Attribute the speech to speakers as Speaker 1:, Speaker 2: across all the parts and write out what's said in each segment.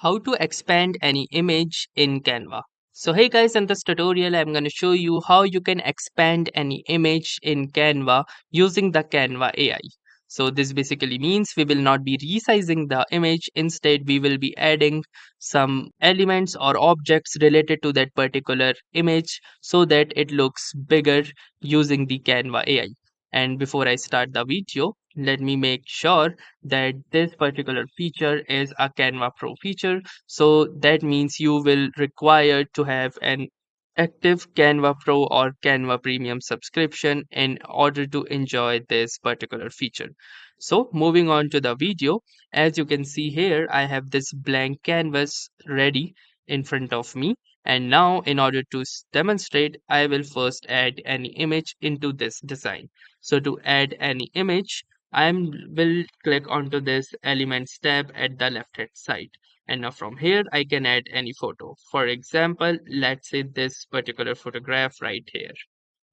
Speaker 1: How to expand any image in Canva. So hey guys, in this tutorial I'm going to show you how you can expand any image in Canva using the Canva AI. So this basically means we will not be resizing the image, instead we will be adding some elements or objects related to that particular image so that it looks bigger using the Canva AI. And before I start the video, let me make sure that this particular feature is a Canva Pro feature. So that means you will require to have an active Canva Pro or Canva Premium subscription in order to enjoy this particular feature. So moving on to the video, as you can see here, I have this blank canvas ready in front of me. And now in order to demonstrate, I will first add any image into this design. So to add any image, will click onto this elements tab at the left hand side. And now from here, I can add any photo. For example, let's say this particular photograph right here.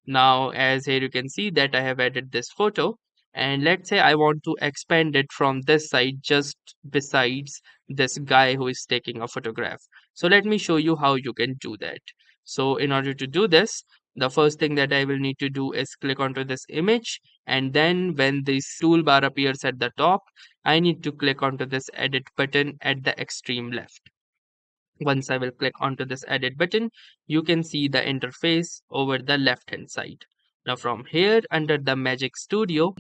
Speaker 1: Now, as here you can see that I have added this photo, and let's say I want to expand it from this side just besides this guy who is taking a photograph. So let me show you how you can do that. So in order to do this, the first thing that I will need to do is click onto this image, and then when this toolbar appears at the top, I need to click onto this edit button at the extreme left. Once I will click onto this edit button, you can see the interface over the left hand side. Now from here under the Magic Studio,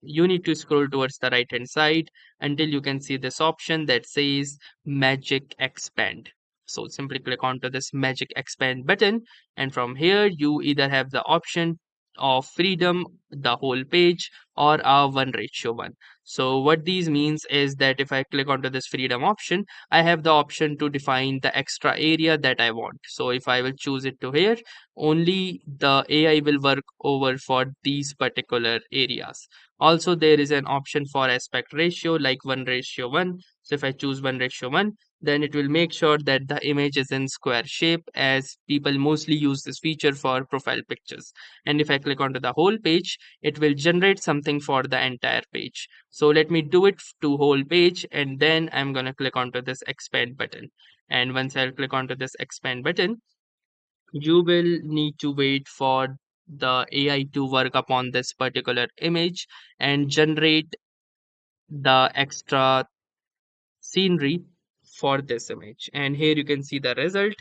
Speaker 1: you need to scroll towards the right hand side until you can see this option that says Magic Expand. So simply click onto this Magic Expand button, and from here you either have the option of freedom, the whole page, or a 1:1. So what these means is that if I click onto this freedom option, I have the option to define the extra area that I want. So if I will choose it to here, only the AI will work over for these particular areas. Also, there is an option for aspect ratio like 1:1. So if I choose 1:1, then it will make sure that the image is in square shape, as people mostly use this feature for profile pictures. And if I click onto the whole page, it will generate something for the entire page. So let me do it to whole page, and then I'm going to click onto this expand button. And once I'll click onto this expand button, you will need to wait for the AI to work upon this particular image and generate the extra scenery for this image. And here you can see the result,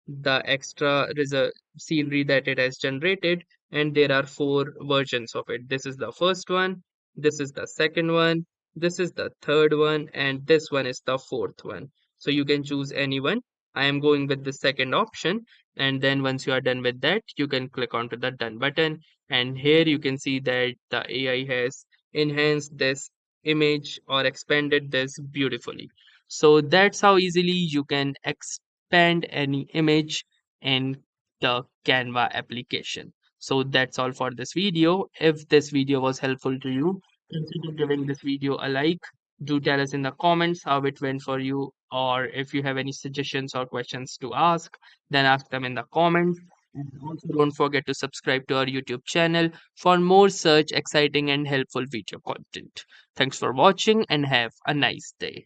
Speaker 1: the extra result scenery that it has generated, and there are four versions of it. This is the first one, this is the second one, this is the third one, and this one is the fourth one. So you can choose any one. I am going with the second option, and then once you are done with that, you can click onto the done button, and here you can see that the AI has enhanced this image or expanded this beautifully. So that's how easily you can expand any image in the Canva application. So that's all for this video. If this video was helpful to you, consider giving this video a like. Do tell us in the comments how it went for you, or if you have any suggestions or questions to ask, then ask them in the comments. And also don't forget to subscribe to our YouTube channel for more such exciting and helpful video content. Thanks for watching and have a nice day.